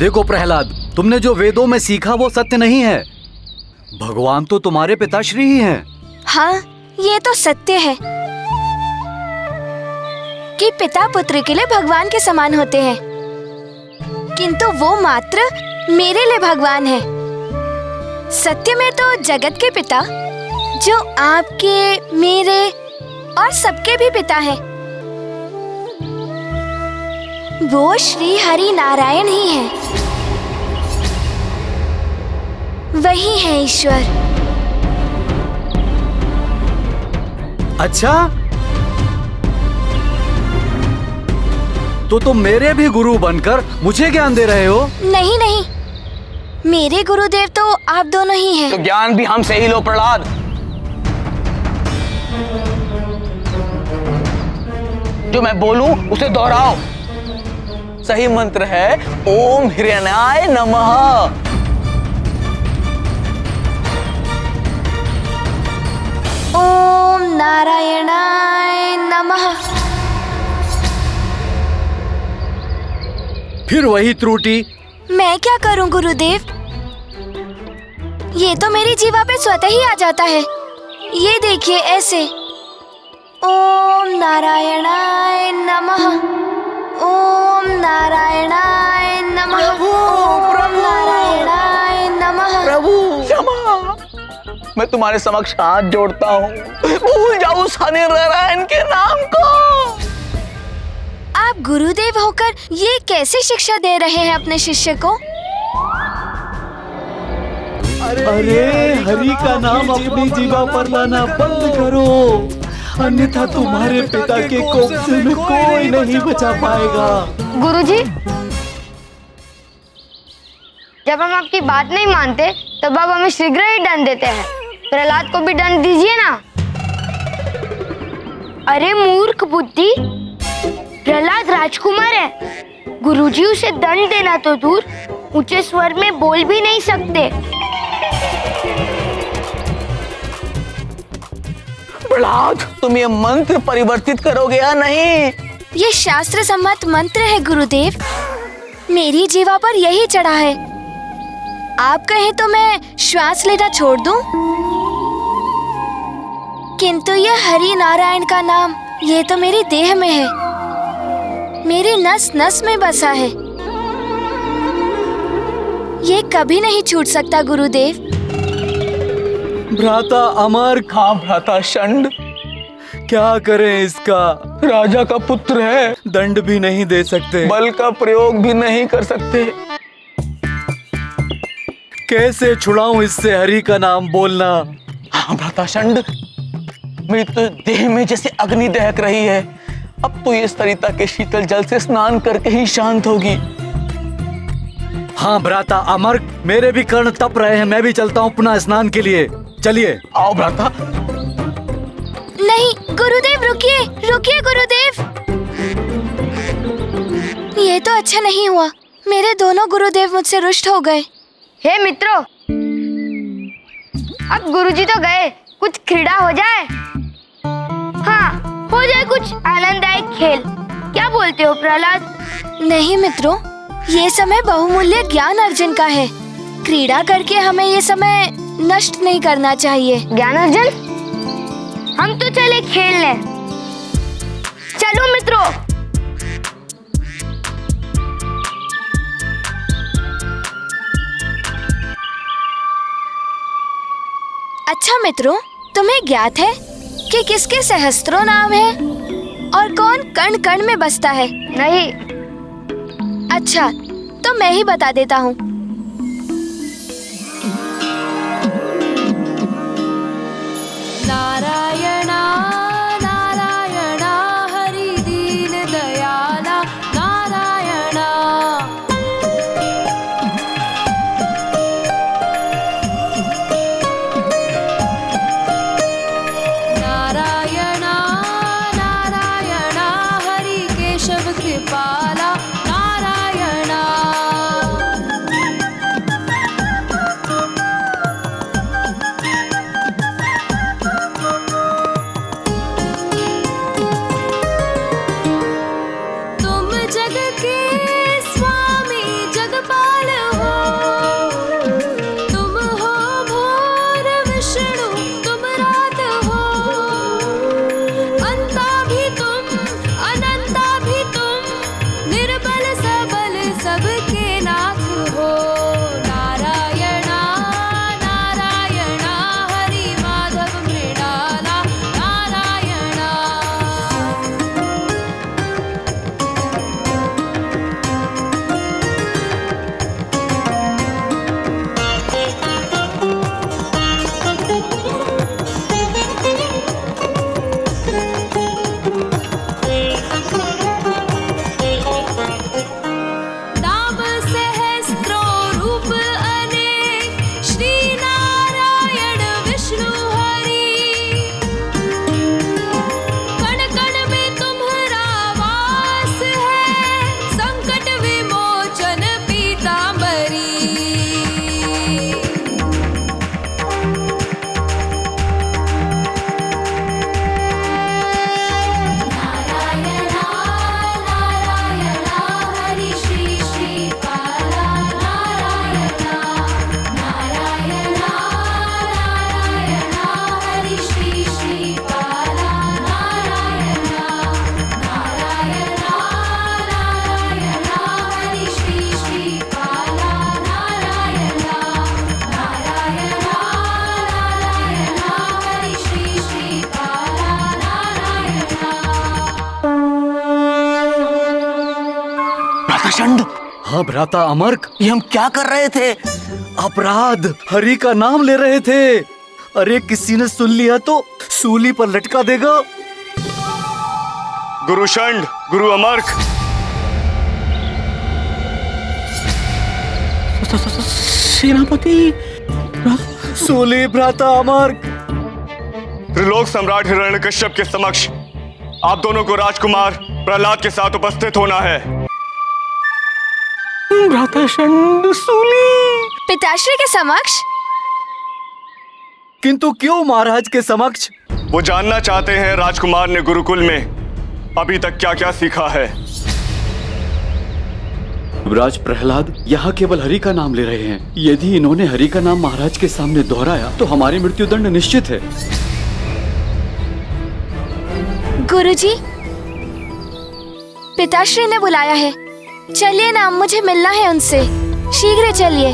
देखो प्रहलाद, तुमने जो वेदों में सीखा वो सत्य नहीं है। भगवान तो तुम्हारे पिताश्री ही हैं। हाँ, ये तो सत्य है कि पिता पुत्र के लिए भगवान के समान होते हैं, किंतु वो मात्र मेरे लिए भगवान है। सत्य में तो जगत के पिता, जो आपके, मेरे और सबके भी पिता है, वो श्री हरि नारायण ही है। वही है ईश्वर। अच्छा, तो तुम मेरे भी गुरु बनकर मुझे ज्ञान दे रहे हो? नहीं नहीं, मेरे गुरुदेव तो आप दोनों ही हैं। तो ज्ञान भी हमसे ही लो प्रहलाद। जो मैं बोलूं उसे दोहराओ। सही मंत्र है ओम हिरण्याय नमः। ओम नारायणाय नमः। फिर वही त्रुटि। मैं क्या करूं गुरुदेव, ये तो मेरी जीवा पे स्वतः ही आ जाता है। ये देखिए ऐसे, ओम नारायणाय नमः, ओम नारायणाय नमः, ओम नारायणाय नमः। प्रभु क्षमा, मैं तुम्हारे समक्ष हाथ जोड़ता हूँ। भूल जाओ उस हरि नारायण के नाम को। आप गुरुदेव होकर ये कैसे शिक्षा दे रहे हैं अपने शिष्य को? अरे हरि का नाम अपनी जीवा पर लाना बंद करो, अन्यथा तुम्हारे पिता के कोप से में कोई नहीं बचा पाएगा। गुरुजी, जब हम आपकी बात नहीं मानते तब आप हमें शीघ्र ही दंड देते हैं। प्रहलाद को भी दंड दीजिए ना। अरे मूर्ख बुद्धि, प्रहलाद राजकुमार है। गुरुजी उसे दंड देना तो दूर, ऊंचे स्वर में बोल भी नहीं सकते। प्रहलाद, तुम ये मंत्र परिवर्तित करोगे या नहीं? ये शास्त्र सम्मत मंत्र है गुरुदेव, मेरी जीवा पर यही चढ़ा है। आप कहें तो मैं श्वास लेना छोड़ दूं, किंतु यह हरि नारायण का नाम, ये तो मेरी देह में है, मेरी नस नस में बसा है। ये कभी नहीं छूट सकता गुरुदेव। भ्राता अमर, हाँ भ्राता षंड, क्या करें इसका? राजा का पुत्र है, दंड भी नहीं दे सकते, बल का प्रयोग भी नहीं कर सकते। कैसे छुड़ाऊं इससे हरि का नाम बोलना? हाँ भ्राता षंड, मेरी तो देह में जैसे अग्नि दहक रही है। अब तो ये सरिता के शीतल जल से स्नान करके ही शांत होगी। हाँ भ्राता अमर, मेरे भी कर्ण तप रहे हैं, मैं भी चलता हूँ पुनः स्नान के लिए। चलिए। आओ भ्राता। नहीं गुरुदेव, रुकिए रुकिए गुरुदेव, ये तो अच्छा नहीं हुआ। मेरे दोनों गुरुदेव मुझसे रुष्ट हो गए। हे मित्रों, अब गुरुजी तो गए, कुछ क्रीड़ा हो जाए। हाँ, हो जाए कुछ आनंददायक खेल। क्या बोलते हो प्रहलाद? नहीं मित्रों, ये समय बहुमूल्य ज्ञान अर्जन का है। क्रीड़ा करके हमें ये समय नष्ट नहीं करना चाहिए। ज्ञान अर्जन? हम तो चले खेलने। चलो मित्रों। अच्छा मित्रों, तुम्हें ज्ञात है कि किसके सहस्त्रों नाम है और कौन कण कण में बसता है? नहीं। अच्छा, तो मैं ही बता देता हूँ। नारायणा नारायणा हरि दीन दयाला नारायणा। नारायणा नारायणा हरि केशव कृपाला नारायणा। सबके नाथ हो। नारायणा नारायणा हरि माधव मृणाला नारायणा। नाम सहस्त्रो रूप अनेक श्री नारायण विष्णु हरि। कण कण में तुम्हारा वास है संकट विमोचन पीतांबरी। नारायणा नारायणा हरि श्री श्रीपाला नारायणा। नारायणा नारायणा हरि श्री श्रीपाला नारायणा। नारायणा नारायणा हरि श्री श्रीपाला नारायणा। नारायणा नारायणा हरि श्री श्रीपाला नारायणा। भ्राताचंड, हाँ भ्राता अमर्क, ये हम क्या कर रहे थे? अपराध, हरि का नाम ले रहे थे। अरे किसी ने सुन लिया तो सूली पर लटका देगा। गुरु षंड, गुरु अमर्क, सेनापति सूली भ्राता अमर्क। त्रिलोक सम्राट हिरण्यकश्यप के समक्ष आप दोनों को राजकुमार प्रहलाद के साथ उपस्थित होना है। भ्राताचंड, सूली। पिताश्री के समक्ष? किंतु क्यों महाराज के समक्ष? वो जानना चाहते हैं राजकुमार ने गुरुकुल में अभी तक क्या क्या सीखा है। युवराज प्रहलाद यहाँ केवल हरि का नाम ले रहे हैं। यदि इन्होंने हरि का नाम महाराज के सामने दोहराया तो हमारी मृत्युदंड निश्चित है। गुरुजी, पिताश्री ने बुलाया है। चलिए ना, मुझे मिलना है उनसे। शीघ्र चलिए।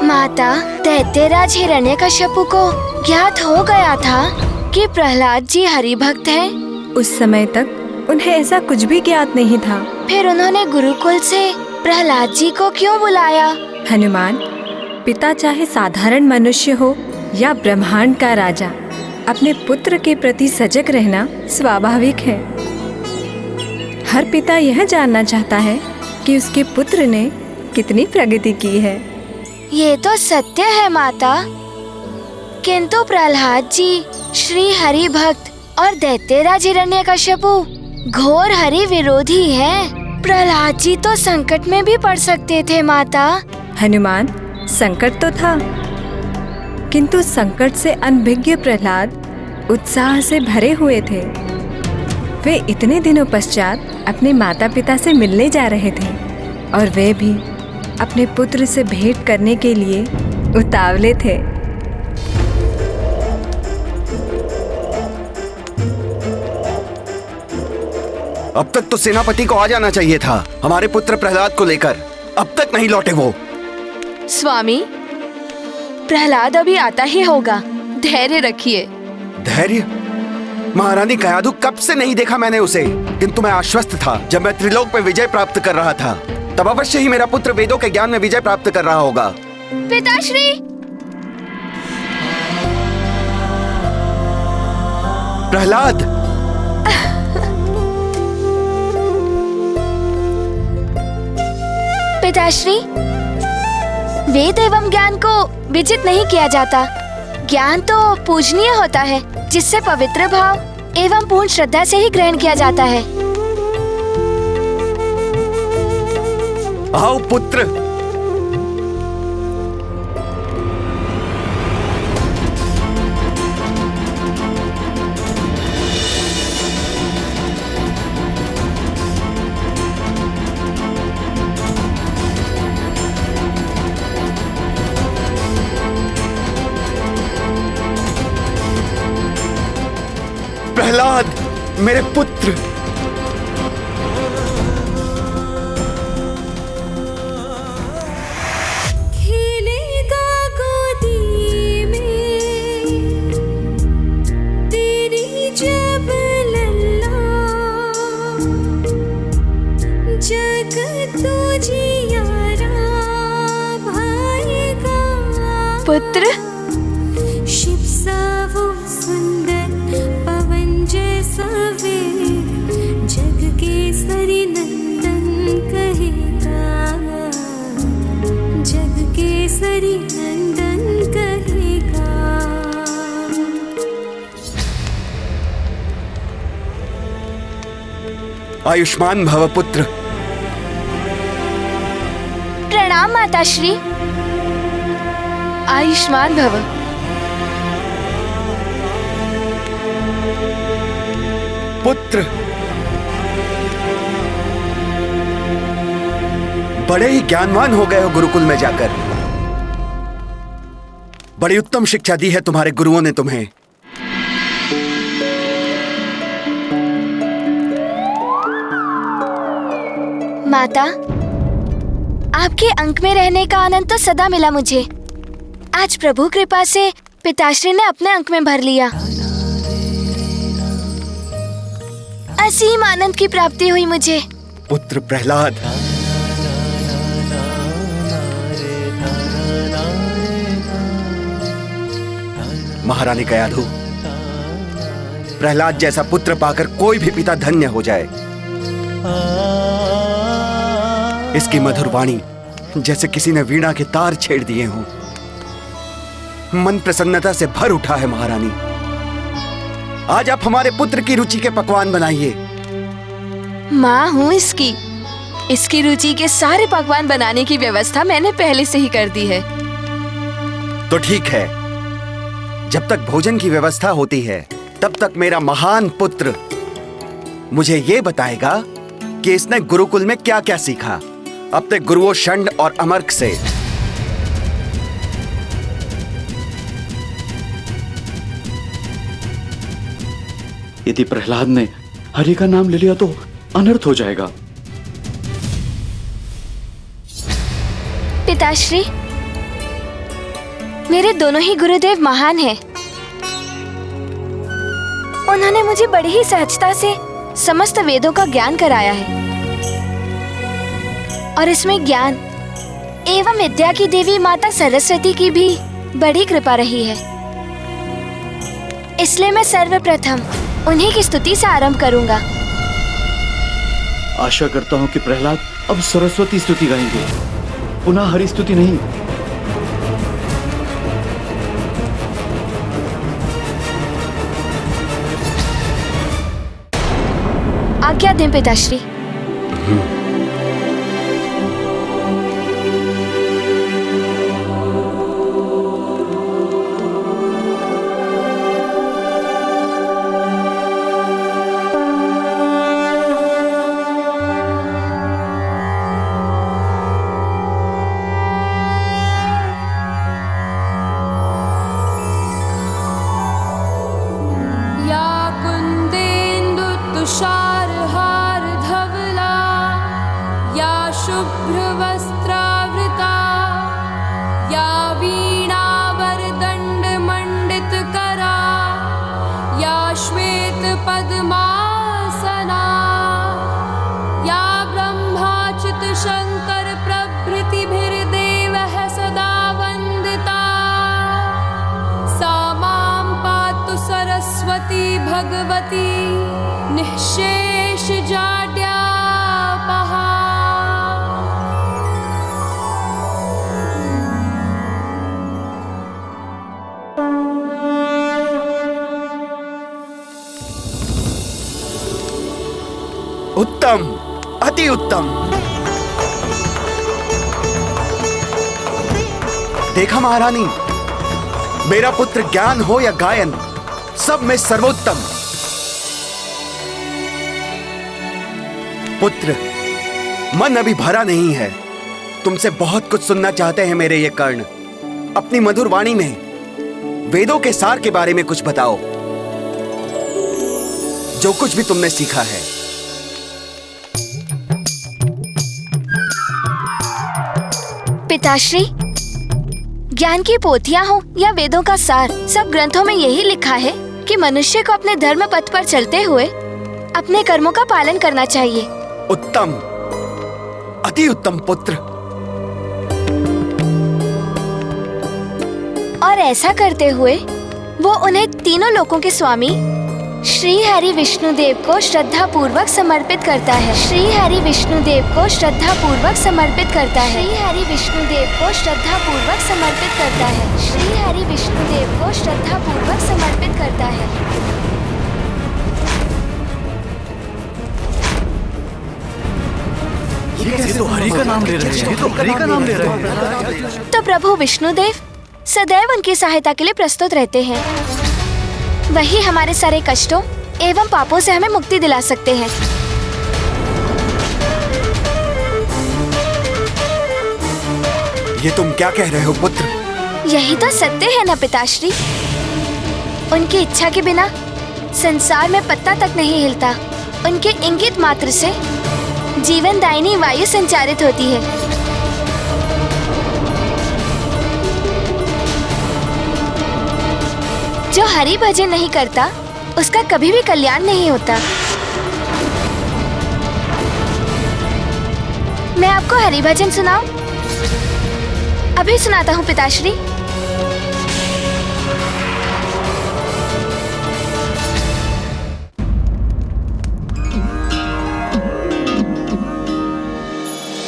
माता, दैत्यराज हिरण्यकश्यपु को ज्ञात हो गया था कि प्रहलाद जी हरि भक्त हैं। उस समय तक उन्हें ऐसा कुछ भी ज्ञात नहीं था। फिर उन्होंने गुरुकुल से प्रहलाद जी को क्यों बुलाया? हनुमान, पिता चाहे साधारण मनुष्य हो या ब्रह्मांड का राजा, अपने पुत्र के प्रति सजग रहना स्वाभाविक है। हर पिता यह जानना चाहता है कि उसके पुत्र ने कितनी प्रगति की है। ये तो सत्य है माता, किंतु प्रहलाद जी श्री हरि भक्त और दैत्यराज हिरण्यकश्यपु घोर हरि विरोधी हैं। प्रहलाद जी तो संकट में भी पड़ सकते थे माता। हनुमान, संकट तो था, किंतु संकट से अनभिज्ञ प्रहलाद उत्साह से भरे हुए थे। वे इतने दिनों पश्चात अपने माता पिता से मिलने जा रहे थे और वे भी अपने पुत्र से भेंट करने के लिए उतावले थे। अब तक तो सेनापति को आ जाना चाहिए था हमारे पुत्र प्रहलाद को लेकर। अब तक नहीं लौटे वो। स्वामी, प्रहलाद अभी आता ही होगा, धैर्य रखिए। धैर्य? महारानी कयाधु, कब से नहीं देखा मैंने उसे, किंतु मैं आश्वस्त था जब मैं त्रिलोक पे विजय प्राप्त कर रहा था, तब अवश्य ही मेरा पुत्र वेदों के ज्ञान में विजय प्राप्त कर रहा होगा। पिताश्री! प्रहलाद! पिताश्री, वेद एवं ज्ञान को विजित नहीं किया जाता। ज्ञान तो पूजनीय होता है, जिससे पवित्र भाव एवं पूर्ण श्रद्धा से ही ग्रहण किया जाता है। आओ पुत्र। प्रहलाद, मेरे पुत्र। खेलेगा गोदी में तेरी जब लल्ला, जग तुझियारा भाएगा। पुत्र, शिव सा वो सुंदर पवन जैसा वेग, जग के सरी नंदन कहेगा, जग के सरी नंदन कहेगा। आयुष्मान भव पुत्र। प्रणाम माता श्री। आयुष्मान भव। पुत्र, बड़े ही ज्ञानवान हो गए हो गुरुकुल में जाकर। बड़ी उत्तम शिक्षा दी है तुम्हारे गुरुओं ने तुम्हें। माता, आपके अंक में रहने का आनंद तो सदा मिला मुझे। आज प्रभु कृपा से पिताश्री ने अपने अंक में भर लिया। असीम आनंद की प्राप्ति हुई मुझे। पुत्र प्रहलाद, महारानी कयाधु, प्रहलाद जैसा पुत्र पाकर कोई भी पिता धन्य हो जाए। इसकी मधुर वाणी जैसे किसी ने वीणा के तार छेड़ दिए हों। मन प्रसन्नता से भर उठा है महारानी। आज आप हमारे पुत्र की रुचि के पकवान बनाइए। माँ हूँ इसकी। इसकी रुचि के सारे पकवान बनाने की व्यवस्था मैंने पहले से ही कर दी है। तो ठीक है, जब तक भोजन की व्यवस्था होती है तब तक मेरा महान पुत्र मुझे ये बताएगा कि इसने गुरुकुल में क्या क्या सीखा अपने गुरुओं षंड और अमर्क से। यदि प्रहलाद ने हरि का नाम ले लिया तो अनर्थ हो जाएगा। पिताश्री, मेरे दोनों ही गुरुदेव महान हैं। उन्होंने मुझे बड़ी ही सहजता से समस्त वेदों का ज्ञान कराया है और इसमें ज्ञान एवं विद्या की देवी माता सरस्वती की भी बड़ी कृपा रही है। इसलिए मैं सर्वप्रथम उन्हीं की स्तुति से आरंभ करूंगा। आशा करता हूं कि प्रहलाद अब सरस्वती स्तुति गाएंगे, पुनः हरि स्तुति नहीं। आज्ञा दें पिताश्री। भगवती निःशेष जाड्यापहा। उत्तम, अति उत्तम। देखा महारानी, मेरा पुत्र ज्ञान हो या गायन, सब में सर्वोत्तम। पुत्र, मन अभी भरा नहीं है। तुमसे बहुत कुछ सुनना चाहते हैं मेरे ये कर्ण। अपनी मधुर वाणी में वेदों के सार के बारे में कुछ बताओ। जो कुछ भी तुमने सीखा है। पिताश्री, ज्ञान की पोथियां हो या वेदों का सार, सब ग्रंथों में यही लिखा है कि मनुष्य को अपने धर्म पथ पर चलते हुए अपने कर्मों का पालन करना चाहिए। उत्तम, अति उत्तम पुत्र। और ऐसा करते हुए वो उन्हें तीनों लोकों के स्वामी श्री हरि विष्णुदेव को श्रद्धा पूर्वक समर्पित करता है। श्री हरि विष्णुदेव को श्रद्धा पूर्वक समर्पित करता है। श्री हरि विष्णुदेव को श्रद्धा पूर्वक समर्पित करता है। श्री हरि विष्णुदेव को श्रद्धा पूर्वक समर्पित करता है। ये तो हरि का नाम ले रहे हैं, ये तो हरि का नाम ले रहे हैं। तो प्रभु विष्णुदेव सदैव उनकी सहायता के लिए प्रस्तुत रहते हैं। वही हमारे सारे कष्टों एवं पापों से हमें मुक्ति दिला सकते हैं। ये तुम क्या कह रहे हो पुत्र? यही तो सत्य है ना पिताश्री। उनकी इच्छा के बिना संसार में पत्ता तक नहीं हिलता। उनके इंगित मात्र से जीवनदायिनी वायु संचारित होती है। जो हरि भजन नहीं करता उसका कभी भी कल्याण नहीं होता। मैं आपको हरि भजन सुनाऊं? अभी सुनाता हूँ पिताश्री।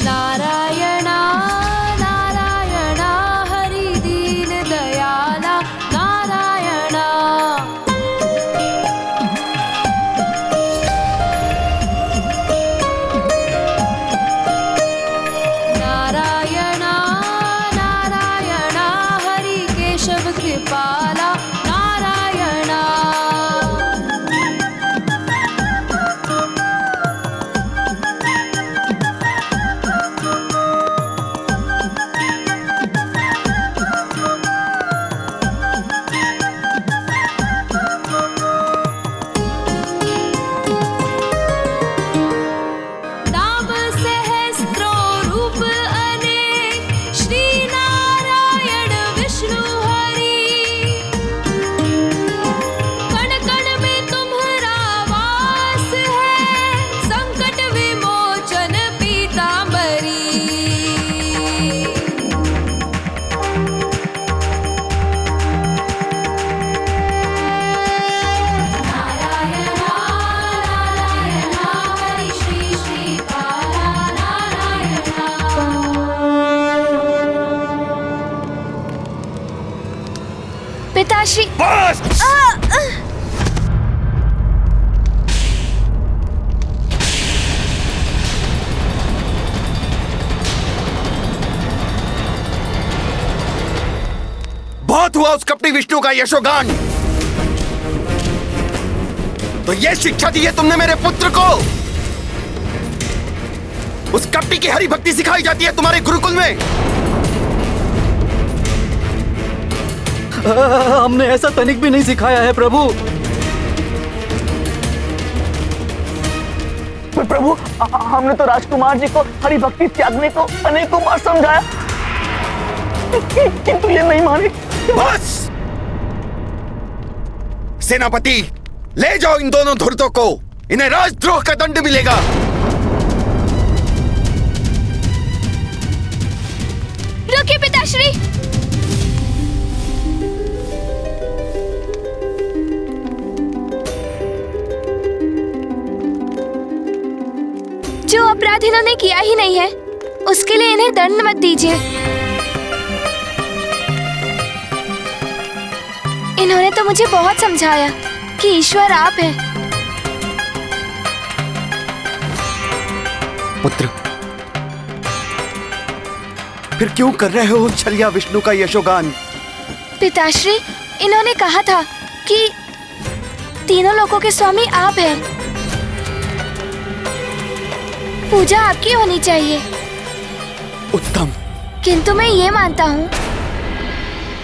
नारायणा नारायणा हरि दीन दयाला नारायणा। नारायणा नारायणा हरि केशव कृपाला नारायणा। नाम सहस्त्रो रूप अनेक श्री नारायण विष्णु हरि। कण कण में तुम्हारा वास है संकट विमोचन पीतांबरी। नारायणा नारायणा हरि श्री श्रीकाला नारायणा। पिताश्री, बस! बहुत हुआ उस कपटी विष्णु का यशोगान। तो ये शिक्षा दी है तुमने मेरे पुत्र को? उस कपटी की हरि भक्ति सिखाई जाती है तुम्हारे गुरुकुल में? हमने ऐसा तनिक भी नहीं सिखाया है प्रभु। प्रभु, हमने तो राजकुमार जी को हरि भक्ति त्यागने को अनेकों बार समझाया, किंतु ये नहीं माने। बस! सेनापति, ले जाओ इन दोनों धूर्तों को। इन्हें राजद्रोह का दंड मिलेगा। रुकिए पिताश्री। जो अपराध इन्होंने किया ही नहीं है उसके लिए इन्हें दंड मत दीजिए। इन्होंने तो मुझे बहुत समझाया कि ईश्वर आप हैं। पुत्र, फिर क्यों कर रहे हो छलिया विष्णु का यशोगान? पिताश्री, इन्होंने कहा था कि तीनों लोकों के स्वामी आप हैं। पूजा आपकी होनी चाहिए। उत्तम। किंतु मैं ये मानता हूँ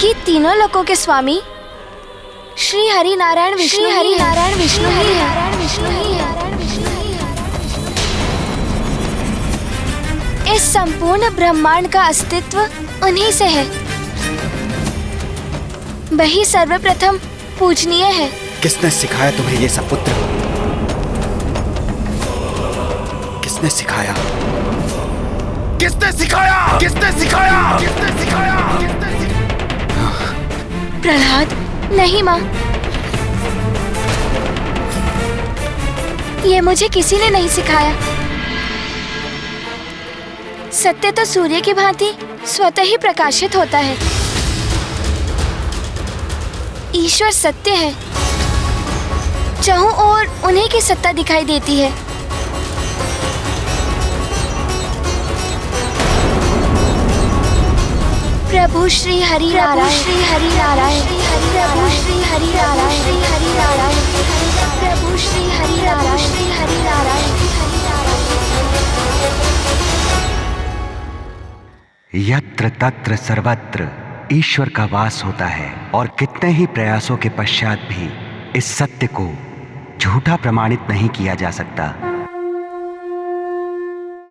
कि तीनों लोकों के स्वामी श्री हरि नारायण विष्णु ही है। इस संपूर्ण ब्रह्मांड का अस्तित्व उन्हीं से है। वही सर्वप्रथम पूजनीय है। किसने सिखाया तुम्हें ये सब पुत्र? किसने सिखाया? किसने सिखाया? किसने सिखाया? किसने सिखाया? प्रहलाद, नहीं माँ, ये मुझे किसी ने नहीं सिखाया। सत्य तो सूर्य की भांति स्वतः ही प्रकाशित होता है। ईश्वर सत्य है, चाहूं और उन्हीं की सत्ता दिखाई देती है। प्रभु श्री हरि नारायण, श्री हरि नारायण, प्रभु श्री हरि नारायण, श्री हरि नारायण, प्रभु श्री हरि नारायण, श्री हरि नारायण। यत्र तत्र सर्वत्र ईश्वर का वास होता है और कितने ही प्रयासों के पश्चात भी इस सत्य को झूठा प्रमाणित नहीं किया जा सकता।